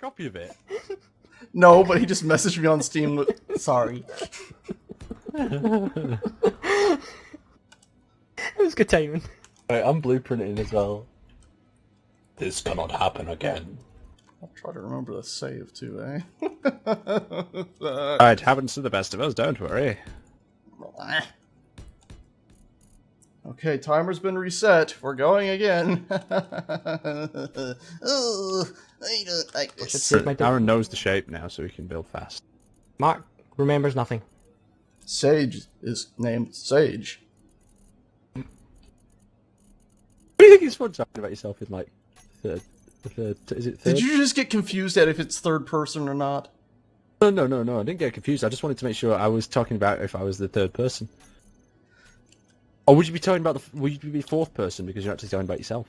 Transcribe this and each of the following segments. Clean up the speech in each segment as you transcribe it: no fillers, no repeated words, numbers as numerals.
copy of it? No, but he just messaged me on Steam with, sorry. It was good timing. Right, I'm blueprinting as well. This cannot happen again. I'll try to remember the save too, eh? It happens to the best of us, don't worry. Okay, timer's been reset. We're going again. Oh, I don't like this. Save my Aaron knows the shape now, so he can build fast. Mark remembers nothing. Sage is named Sage. What do you think it's fun talking about yourself in, like, third, is it third? Did you just get confused at if it's third person or not? No, I didn't get confused. I just wanted to make sure I was talking about if I was the third person. Or would you be talking about would you be fourth person because you're actually talking about yourself?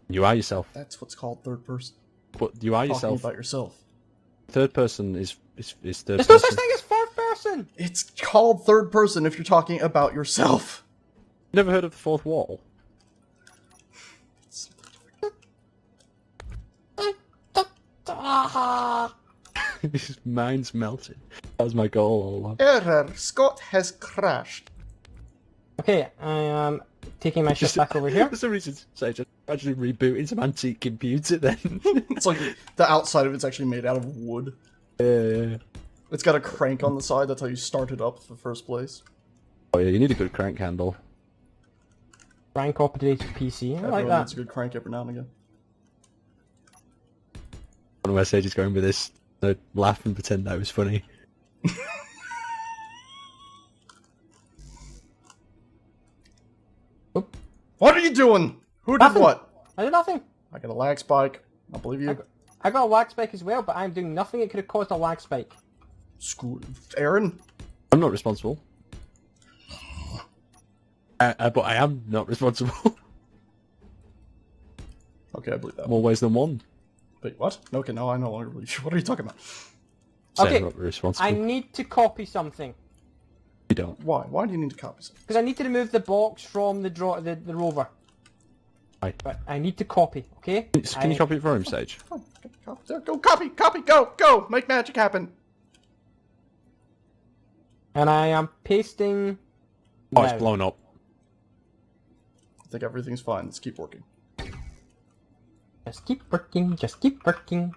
You are yourself. That's what's called third person. But you are Talking yourself. about yourself. Third person is third There's person. no such thing as fourth person! It's called third person if you're talking about yourself. Never heard of the fourth wall? His mind's melted. That was my goal all along. Error. Scott has crashed. Okay, I am taking my ship back over here. For some reason, so just actually rebooting some antique computer then. It's like the outside of it's actually made out of wood. Yeah. It's got a crank on the side. That's how you start it up in the first place. Oh yeah, you need a good crank handle. Rank operated PC. I like Everyone that. needs a good crank every now and again. I don't know where Sage is going with this. So laugh and pretend that was funny. Oop. What are you doing? Who did Nothing. what? I did nothing. I got a lag spike. I believe you. I got a lag spike as well, but I'm doing nothing that could have caused a lag spike. Screw Aaron. I'm not responsible. But I am not responsible. Okay, I believe that. More ways than one. Wait, what? Okay, no, I no longer believe you. What are you talking about? Saying Okay, I'm not responsible. I need to copy something. You don't. Why? Why do you need to copy something? Because I need to remove the box from the rover. Why? But I need to copy, okay? Can you copy it for him, Sage? Oh, go copy, go, make magic happen. And I am pasting... Oh, it's now. blown up. I think everything's fine. Let's keep working. Just keep working, just keep working.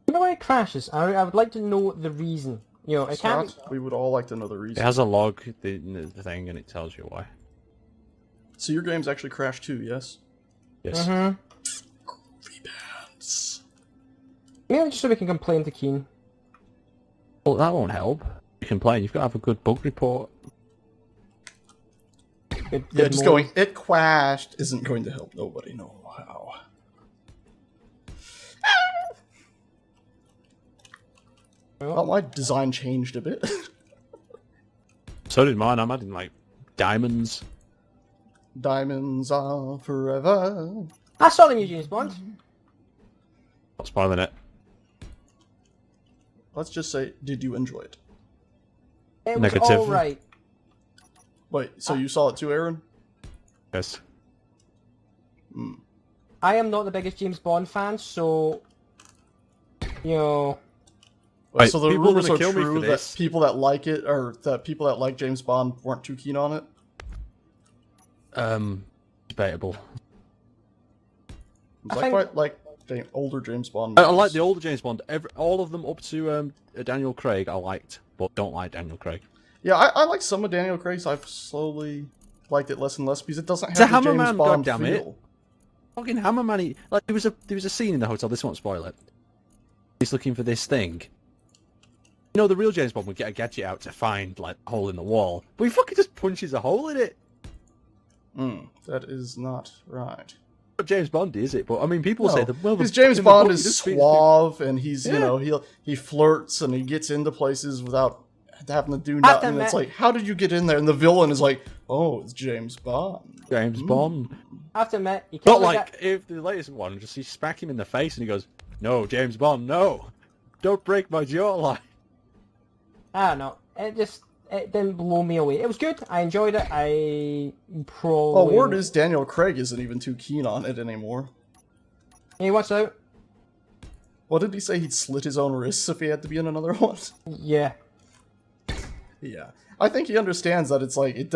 You know why it crashes? I would like to know the reason. You know, it can't... Scott, we would all like to know the reason. It has a log, the thing, and it tells you why. So your game's actually crashed too, yes? Yes. Mm-hmm. Rebounds. Maybe just so we can complain to Keen. Well, that won't help. You complain. You've got to have a good bug report. Yeah, just going, it crashed isn't going to help nobody, no how. Well, my design changed a bit. So did mine. I'm adding, like, diamonds. Diamonds are forever. I saw the new James Bond. Not spoiling it. Let's just say, did you enjoy it? It was Negative. alright. Wait, so you saw it too, Aaron? Yes. I am not the biggest James Bond fan, so... You know... Wait, so the people are rumors gonna are kill me for true that this. people that like it, or that people that like James Bond weren't too keen on it? Debatable. I think- quite like older James Bond I movies. like the older James Bond. All of them up to Daniel Craig I liked, but don't like Daniel Craig. Yeah, I like some of Daniel Craig's. I've slowly liked it less and less because it doesn't It's a have the James Hammerman, Bond goddammit. feel. Fucking Hammerman, like there was a scene in the hotel. This won't spoil it. He's looking for this thing. You know, the real James Bond would get a gadget out to find like a hole in the wall, but he fucking just punches a hole in it. That is not right. Not James Bond, is it? But I mean, people say that. Well, because James Bond is just suave and he's you Yeah. know he flirts and he gets into places without having to do nothing. And it's like, how did you get in there? And the villain is like, oh, it's James Bond. James Bond. I have to admit, you Not can't look like if the latest one, just you smack him in the face and he goes, "No, James Bond, no, don't break my jawline." I don't know. it didn't blow me away. It was good. I enjoyed it. I probably... Well, word is Daniel Craig isn't even too keen on it anymore. Hey, what's out? What did he say? He'd slit his own wrists if he had to be in another one? Yeah. Yeah. I think he understands that it's like,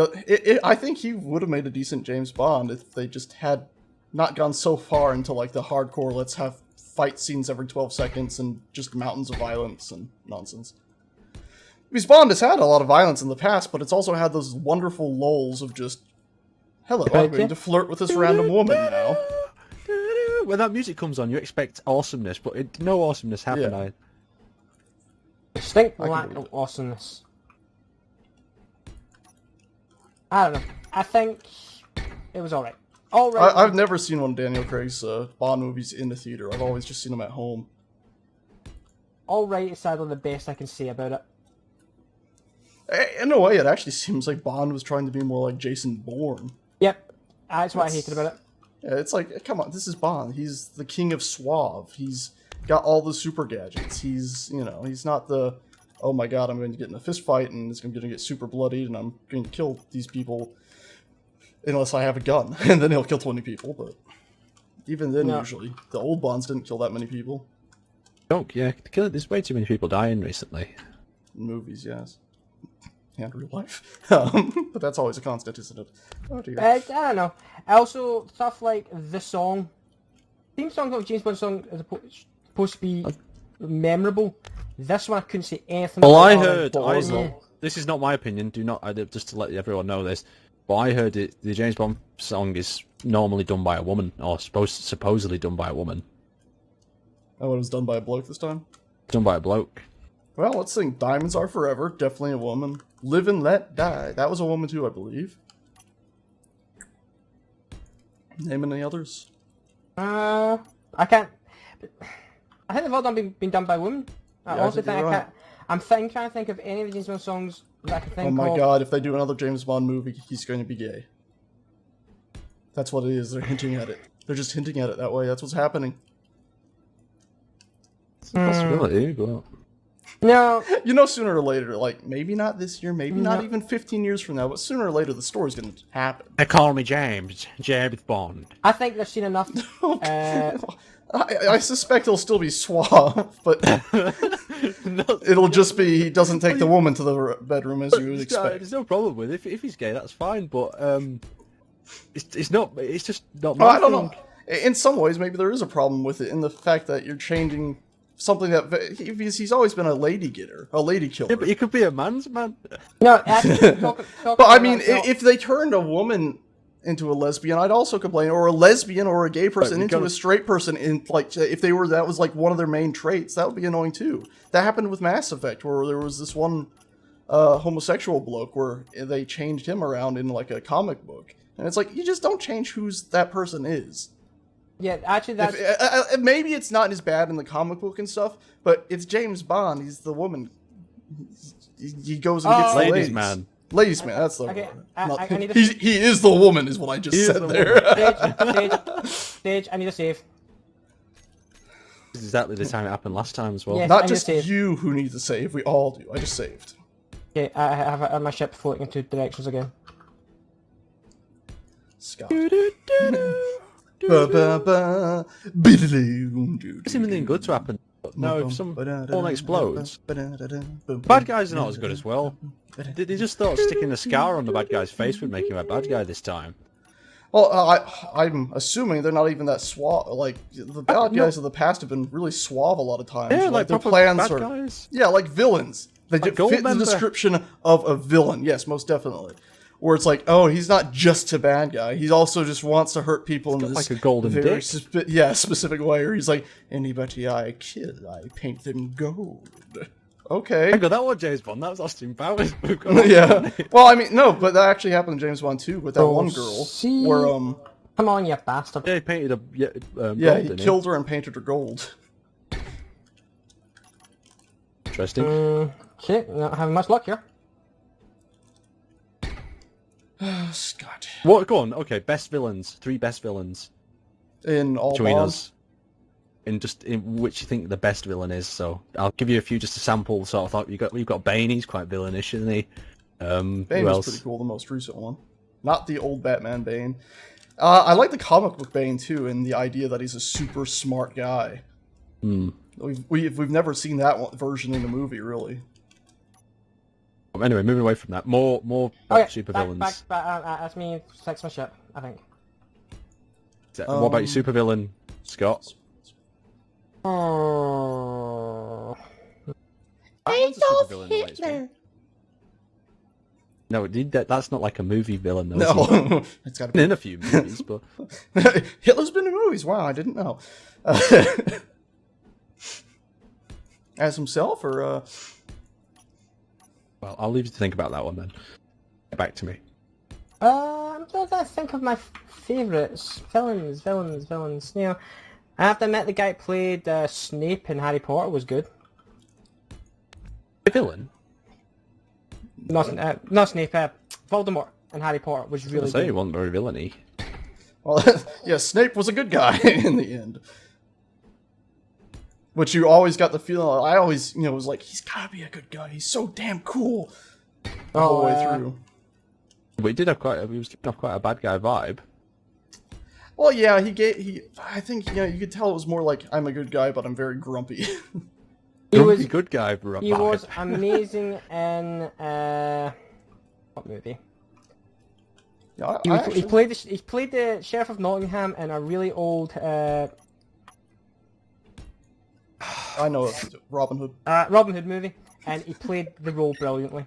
I think he would have made a decent James Bond if they just had not gone so far into like the hardcore, let's have fight scenes every 12 seconds and just mountains of violence and nonsense. Because Bond has had a lot of violence in the past, but it's also had those wonderful lulls of just, hello, I'm going to flirt with this random woman now. When that music comes on, you expect awesomeness, but no awesomeness happened. Yeah. Distinct lack of awesomeness. I don't know. I think it was alright. Alright. I've never seen one of Daniel Craig's Bond movies in the theater. I've always just seen them at home. Alright is sadly the best I can say about it. In a way, it actually seems like Bond was trying to be more like Jason Bourne. Yep. That's what I hated about it. Yeah, it's like, come on, this is Bond. He's the king of suave. He's got all the super gadgets. He's, you know, he's not the, oh my god, I'm going to get in a fist fight and it's going to get super bloodied and I'm going to kill these people unless I have a gun. And then he'll kill 20 people, but even then, usually. The old Bonds didn't kill that many people. Don't, yeah, there's way too many people dying recently. In movies, yes. And real life. But that's always a constant, isn't it? Oh dear. I don't know. Also, stuff like the song. Theme song of James Bond song is supposed to be memorable. This one I couldn't say anything Well, about. I heard, this is not my opinion, just to let everyone know this, but I heard the James Bond song is normally done by a woman, or supposedly done by a woman. Oh, it was done by a bloke this time? Done by a bloke. Well, let's sing Diamonds Are Forever, definitely a woman. Live and Let Die, that was a woman too, I believe. Name any others? I can't. I think they've all been done by women. I Yeah, also I think think you're I right. can't. I'm trying to think of any of the James Bond songs that I can think Oh of. my god, if they do another James Bond movie, he's going to be gay. That's what it is, they're hinting at it. They're just hinting at it that way, that's what's happening. It's a possibility, but... No. You know, sooner or later, like, maybe not this year, maybe not even 15 years from now, but sooner or later the story's going to happen. They call me James Bond. I think they've seen enough. I suspect he'll still be suave, but it'll just be he doesn't take the woman to the bedroom as you would expect. There's no problem with it. If he's gay, that's fine, but it's not. It's just not. Well, My I don't thing. know. In some ways, maybe there is a problem with it in the fact that you're changing something that he's always been a lady getter, a lady killer. Yeah, but he could be a man's man. No, actually, talk But I about mean, that, if they turned a woman into a lesbian, I'd also complain, or a lesbian or a gay person Right, into a straight person. In like, if they were, that was like one of their main traits, that would be annoying too. That happened with Mass Effect, where there was this one homosexual bloke where they changed him around in like a comic book, and it's like you just don't change who's that person is. Yeah, actually, that's... Maybe it's not as bad in the comic book and stuff, but it's James Bond. He's the woman. He goes and gets the Ladies' ladies. man. Ladies, man. That's the Okay, word. I need a... He is the woman, is what I just said there. Stage, I need a save. This is exactly the time it happened last time as well. Yes. Not I just just saved. you who need to save. We all do. I just saved. Okay, I have my ship floating in two directions again. Scott. It's anything good to happen. No, if some one explodes, bad guys are not as good as well. They just thought sticking a scar on the bad guy's face would make him a bad guy this time. Well, I'm assuming they're not even that suave. Like, the bad guys of the past have been really suave a lot of times. Yeah, like their proper plans bad are... guys. Yeah, like villains. They fit the Goldmember. description of a villain. Yes, most definitely. Where it's like, oh, he's not just a bad guy. He also just wants to hurt people in this like a golden very dick. specific way. Where he's like, anybody I kill, I paint them gold. Okay. Hang on, that was James Bond. That was Austin Powers. Yeah. Well, I mean, no, but that actually happened in James Bond 2 with that one girl. see. Where, Come on, you bastard. Yeah, he painted a yeah, gold, he didn't killed her and painted her gold. Interesting. Okay, not having much luck here. Scott. What? Go on. Okay, best villains. 3 best villains In all between Bonds. us. In which you think the best villain is. So I'll give you a few just to sample. Sort of thought you've got Bane. He's quite villainish, isn't he? Bane Who was else? pretty cool, the most recent one. Not the old Batman Bane. I like the comic book Bane, too, and the idea that he's a super smart guy. We've never seen that version in the movie, really. Anyway, moving away from that, more supervillains. That's me fix my ship, I think. What about your supervillain, Scott? Oh. Batman's a supervillain, though, Hitler. No, that's not like a movie villain, though. No, it's got to be in a few movies, but Hitler's been in movies. Wow, I didn't know. As himself, or well, I'll leave you to think about that one then. Get back to me. I'm trying to think of my favourites. Villains. You know, I have to admit the guy who played Snape in Harry Potter was good. The villain? Not Snape, Voldemort in Harry Potter was really I say he good. wasn't very villainy. well, yeah, Snape was a good guy in the end. Which you always got the feeling. I always, was like, he's gotta be a good guy. He's so damn cool. The whole way through. But he was giving off quite a bad guy vibe. Well, yeah, I think, you could tell it was more like, I'm a good guy, but I'm very grumpy. He was a good guy for a He was amazing in what movie? Yeah, He played the Sheriff of Nottingham in a really old I know it. Robin Hood. Robin Hood movie, and he played the role brilliantly.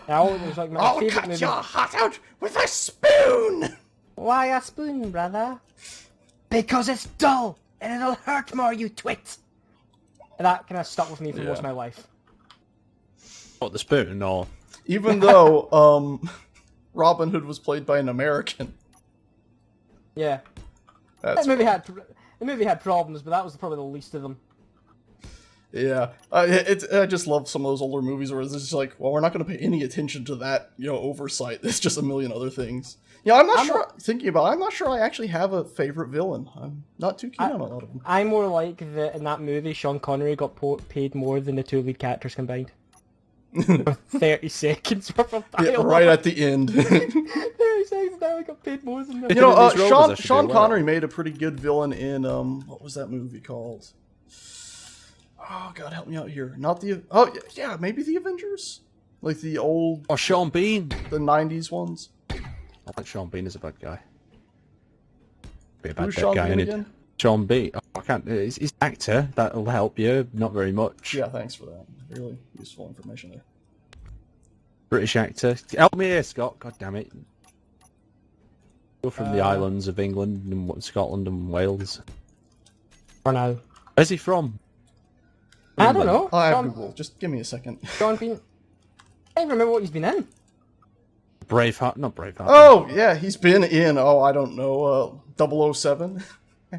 It was like my favourite movie. Your heart out with a spoon! Why a spoon, brother? Because it's dull, and it'll hurt more, you twit! And that kind of stuck with me for most of my life. What, the spoon, or... Even though, Robin Hood was played by an American. Yeah. That's The movie had problems, but that was probably the least of them. Yeah, I just love some of those older movies where it's just like, well, we're not going to pay any attention to that, oversight. There's just a million other things. Yeah, I'm not sure I actually have a favorite villain. I'm not too keen on a lot of them. I'm more like that in that movie, Sean Connery got paid more than the two lead characters combined. For 30 seconds worth of dialogue. Yeah, right at the end. 30 seconds now, I got paid more than them. Sean Connery made a pretty good villain in, what was that movie called? Oh, God, help me out here. Not the... Oh, yeah, maybe the Avengers? Like the old... Or Sean Bean. The 90s ones? I think Sean Bean is a bad guy. Be a bad Who's dead Sean guy, Bean innit? again? Sean Bean. Oh, I can't... He's an actor. That'll help you. Not very much. Yeah, thanks for that. Really useful information there. British actor. Help me here, Scott. God damn it. You're from the islands of England and Scotland and Wales. For now. Where's he from? I don't know. I have Google. Just give me a second. Sean Bean. I don't even remember what he's been in. Braveheart. Not Braveheart. Oh, yeah, he's been in, I don't know, 007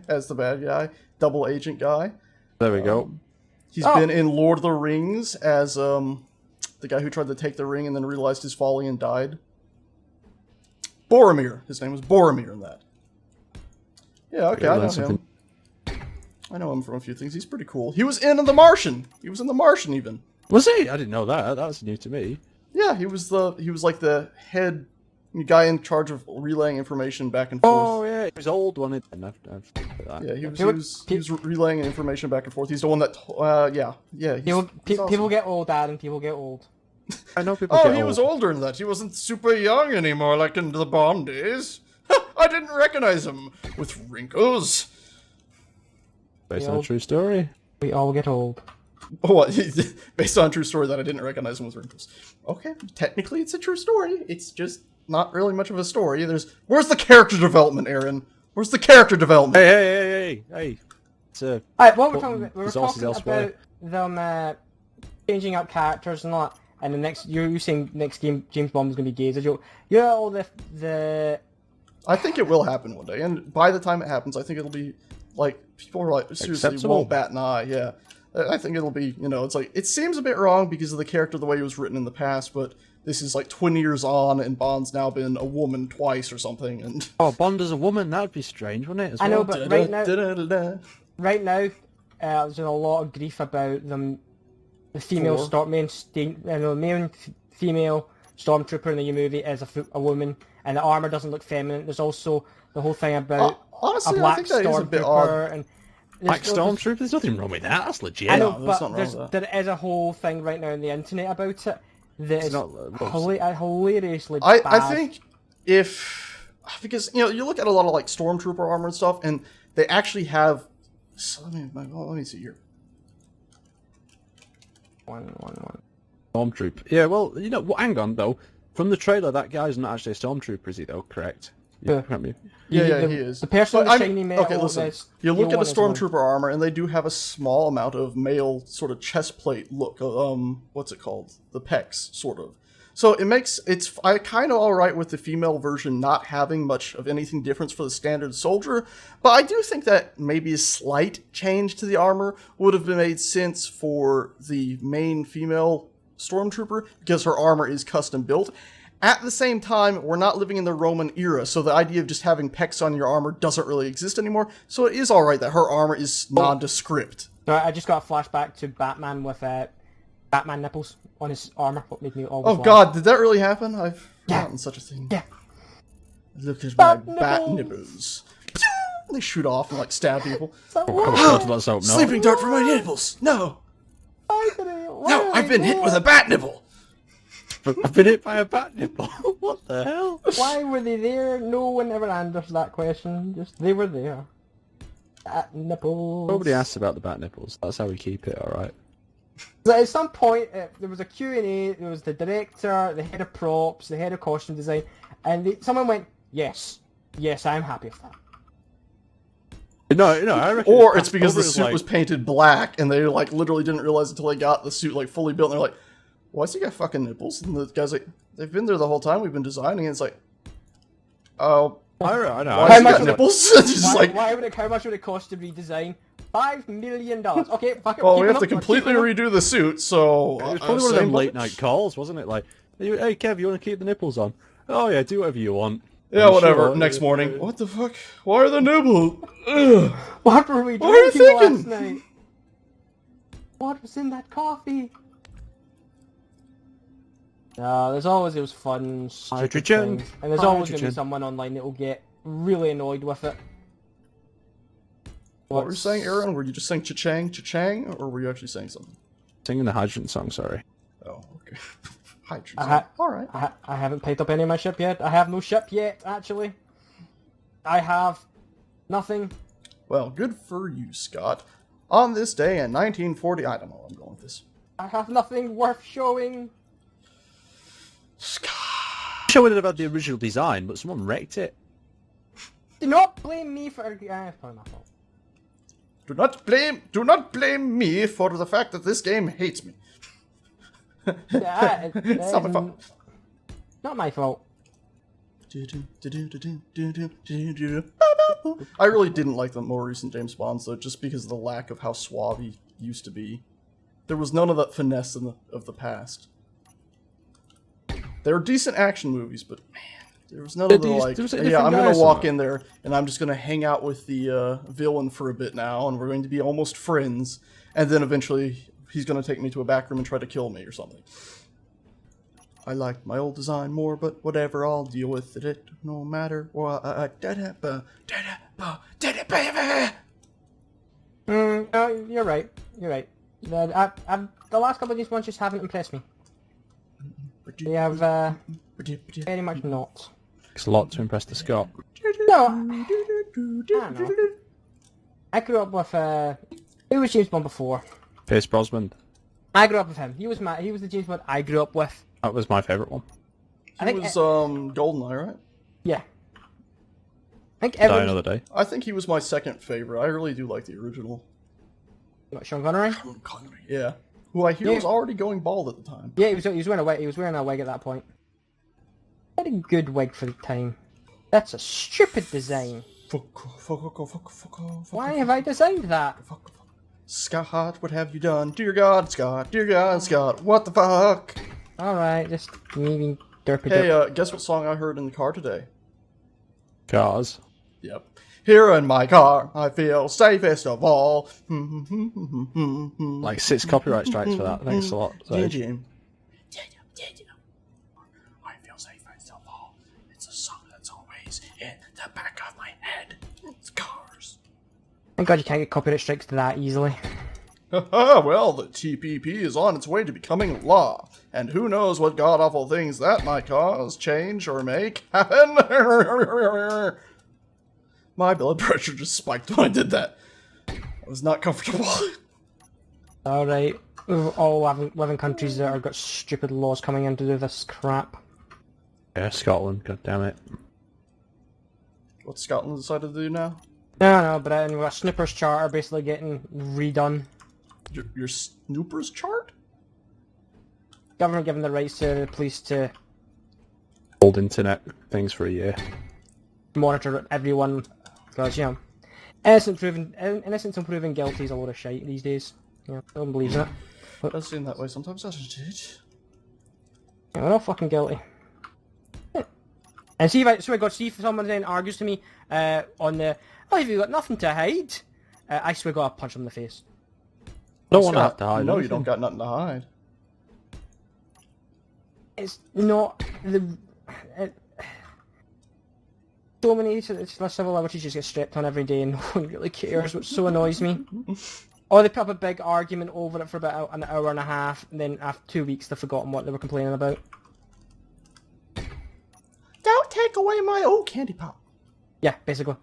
as the bad guy. Double agent guy. There we go. He's been in Lord of the Rings as the guy who tried to take the ring and then realized his folly and died. Boromir. His name was Boromir in that. Yeah, okay, I know him. I know him from a few things. He's pretty cool. He was in The Martian. He was in The Martian even. Was he? I didn't know that. That was new to me. Yeah, he was like the head guy in charge of relaying information back and forth. Oh yeah, he was old one. Yeah, he was relaying information back and forth. He's the one that People get old, Adam. People get old. I know people. Oh, he was older than that. He wasn't super young anymore, like in the Bond days. I didn't recognize him with wrinkles. Based on a true story. We all get old. What? Based on a true story that I didn't recognize him with wrinkles. Okay, technically it's a true story. It's just not really much of a story. Where's the character development, Aaron? Where's the character development? Hey. It's Alright, what we're talking about? We're resources talking elsewhere. about them changing up characters and all that. And the next, you're saying next game James Bond is going to be gay. Is a joke. Yeah, all the. I think it will happen one day, and by the time it happens, I think it'll be like people are like seriously acceptable. won't bat an eye. Yeah, I think it'll be it's like it seems a bit wrong because of the character the way he was written in the past, but this is like 20 years on, and Bond's now been a woman twice or something. And Bond as a woman, that'd be strange, wouldn't it? As I know, well? but right now, there's a lot of grief about them. The female main female Stormtrooper in the new movie is a woman, and the armor doesn't look feminine. There's also the whole thing about honestly, a black I think that is a bit Stormtrooper, odd. and Black Stormtrooper? There's nothing wrong with that. That's legit. I know, No, there's but nothing wrong with there is a whole thing right now on the internet about it that is not- hilariously I bad. think because you look at a lot of like Stormtrooper armor and stuff, and they actually have. So let me see here. One. Stormtrooper. Yeah, well, hang on, though. From the trailer, that guy's not actually a Stormtrooper, is he, though? Correct? Yeah. Can't be- Yeah, he is. The person with But the shiny metal. Okay, listen. that's You look at a one is one. Stormtrooper armor, and they do have a small amount of male sort of chest plate look. What's it called? The pecs, sort of. So I kind of alright with the female version not having much of anything different for the standard soldier, but I do think that maybe a slight change to the armor would have been made sense for the main female Stormtrooper, because her armor is custom built. At the same time, we're not living in the Roman era, so the idea of just having pecs on your armor doesn't really exist anymore, so it is alright that her armor is nondescript. No, I just got a flashback to Batman with Batman nipples on his armor. What made me always Oh laugh. god, did that really happen? I've forgotten such a thing. Yeah. Look at my Bat bat nipples. nipples. They shoot off and like stab people. So Oh, what? God, let's hope not. Sleeping dart for my nipples. No. No, I've been hit with a bat nipple. I've been hit by a bat nipple. What the hell? Why were they there? No one ever answers that question. Just they were there. Bat nipples. Nobody asks about the bat nipples. That's how we keep it, alright? So at some point, there was a Q&A, there was the director, the head of props, the head of costume design, and someone went, yes, I'm happy with that. No, I reckon Or it's because the over as, suit like- was painted black and they like literally didn't realize until they got the suit like fully built and they're like, why's he got fucking nipples? And the guy's like, they've been there the whole time we've been designing, and it's like, oh, I know. why's he much got would it- nipples? It's just How like, much would it cost to redesign? $5 million. Okay, fuck it. well, keep we it have to up, completely keep it up. redo the suit, so... It was probably one of same them late budget. night calls, wasn't it? Like, hey Kev, you want to keep the nipples on? Oh yeah, do whatever you want. Yeah, I'm whatever. sure. Next morning. What the fuck? Why are the nipples? Ugh. What were we What are you drinking last thinking? night? What was in that coffee? There's always those fun, stupid Hydrogen. things. And there's always going to be Hydrogen. someone online that will get really annoyed with it. What were you saying, Aaron? Were you just saying cha-chang, cha-chang, or were you actually saying something? Singing the hydrogen song, sorry. Oh, okay. Hydrogen. I Alright. I haven't picked up any of my ship yet. I have no ship yet, actually. I have nothing. Well, good for you, Scott. On this day in 1940... I don't know where I'm going with this. I have nothing worth showing. Scott. Showing it about the original design, but someone wrecked it. Do not blame me for... it's probably my fault. Do not blame me for the fact that this game hates me. Yeah, It's not my fault. Not my fault. I really didn't like the more recent James Bonds, though, just because of the lack of how suave he used to be. There was none of that finesse of the past. They were decent action movies, but man, there was none of the like, there was a yeah, different I'm guy gonna walk somewhere. in there and I'm just gonna hang out with the villain for a bit now, and we're going to be almost friends, and then eventually he's gonna take me to a back room and try to kill me or something. I liked my old design more, but whatever, I'll deal with it no matter what. No, you're right. You're right. The last couple of these ones just haven't impressed me. They have very much not. It's a lot to impress the Scot. No, I don't know. I grew up with who was James Bond before? Pierce Brosnan. I grew up with him. He was the James Bond I grew up with. That was my favourite one. I He think was Goldeneye, right? yeah. I think Die everyone. another day. I think he was my second favorite. I really do like the original. What, Sean Connery? Yeah. Who I hear Yeah. was already going bald at the time. Yeah, he was wearing a wig. He was wearing a wig at that point. Very good wig for the time. That's a stupid design. Why have I designed that? Scott, what have you done? Dear God, Scott. Dear God, Scott. What the fuck? Alright, just me derpy Hey, derp. guess what song I heard in the car today? Cars. Yep. Here in my car, I feel safest of all. Like 6 copyright strikes for that. Thanks a lot. Sage. song that's always in the back of my head. It's Cars. Thank God you can't get copyright strikes to that easily. Well, the TPP is on its way to becoming law, and who knows what god-awful things that might cause, change, or make happen. My blood pressure just spiked when I did that. I was not comfortable. Alright, all 11 countries that have got stupid laws coming in to do this crap. Yeah, Scotland, god damn it. What's Scotland decided to do now? No, but we've got Snooper's Charter basically getting redone. Your Snoopers chart? Government giving the rights to the police to Old internet things for a year. monitor everyone, because, you know, innocent until proven guilty is a load of shite these days. Yeah, no one believes in it. It does seem that way sometimes, doesn't it? Yeah, we're all fucking guilty. And see if someone then argues to me on the, oh, have you got nothing to hide? I swear to God, I'll punch them in the face. I don't want to have to hide. No, you don't got nothing to hide. It's not the... so many civil liberties just get stripped on every day and no one really cares, which so annoys me. Or they put up a big argument over it for about an hour and a half, and then after 2 weeks they've forgotten what they were complaining about. Don't take away my old candy pop. Yeah, basically.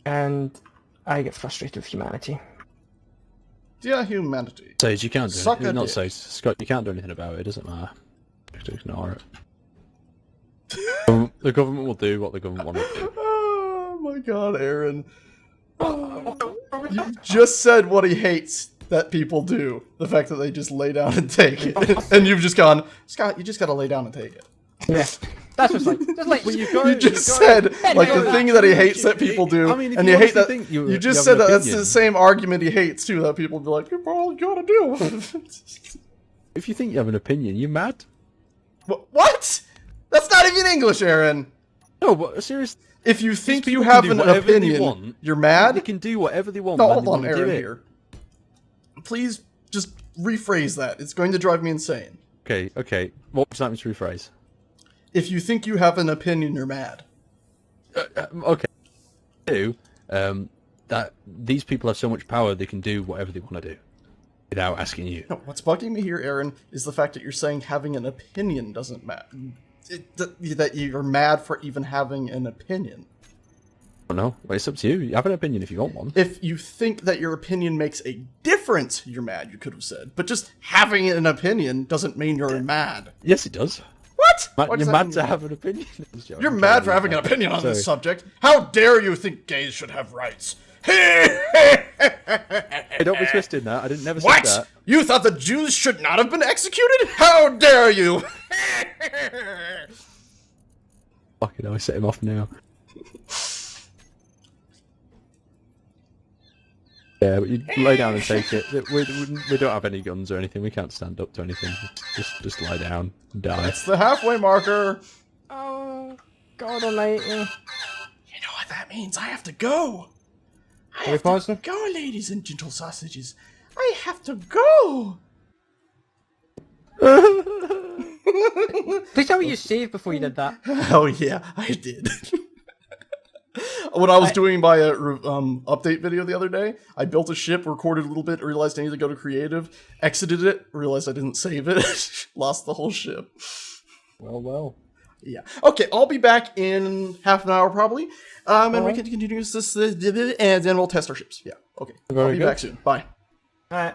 And I get frustrated with humanity. Dear humanity. Sage, you can't do Suck it. a Not dick. Sage, Scott, you can't do anything about it. It doesn't matter. Just ignore it. The government will do what the government want to do. Oh my god, Aaron. You just said what he hates that people do. The fact that they just lay down and take it. And you've just gone, Scott, you just gotta lay down and take it. Yeah. That's just like Well, You just said, like, the thing that he hates that people do, I mean, if and you you hate honestly that, think you you just have said an that that's opinion. the same argument he hates, too, that people be like, you're all you gotta do. If you think you have an opinion, you're mad. What? That's not even English, Aaron. No, but seriously, If you think you people can have do an whatever they opinion, want. you're mad? they can do whatever they want. No, when hold they on, want to do Aaron, it. here. Please, just rephrase that. It's going to drive me insane. Okay. What would you like me to rephrase? If you think you have an opinion, you're mad. Okay. That these people have so much power they can do whatever they want to do without asking you. No, what's bugging me here, Aaron, is the fact that you're saying having an opinion doesn't matter. That you're mad for even having an opinion. I don't know. Well, it's up to you. You have an opinion if you want one. If you think that your opinion makes a difference, you're mad, you could have said. But just having an opinion doesn't mean you're mad. Yes, it does. What? What does You're that mad to mean? have an opinion. You're mad for having an opinion on this subject. How dare you think gays should have rights? Hey, don't be twisted now. I didn't never What? say that. You thought the Jews should not have been executed? How dare you? Fucking hell, I set him off now. Yeah, but you lay down and take it. We don't have any guns or anything. We can't stand up to anything. Just lie down and die. It's the halfway marker. Oh, God almighty. You know what that means? I have to go. Are we pausing? Go, ladies and gentle sausages. I have to go. Please tell me you saved before you did that. Oh yeah, I did. When I was doing my update video the other day, I built a ship, recorded a little bit, realized I needed to go to creative, exited it, realized I didn't save it, lost the whole ship. Well. Yeah. Okay, I'll be back in half an hour probably, and we can continue this, and then we'll test our ships. Yeah. Okay. Very I'll be good. back soon. Bye. Alright.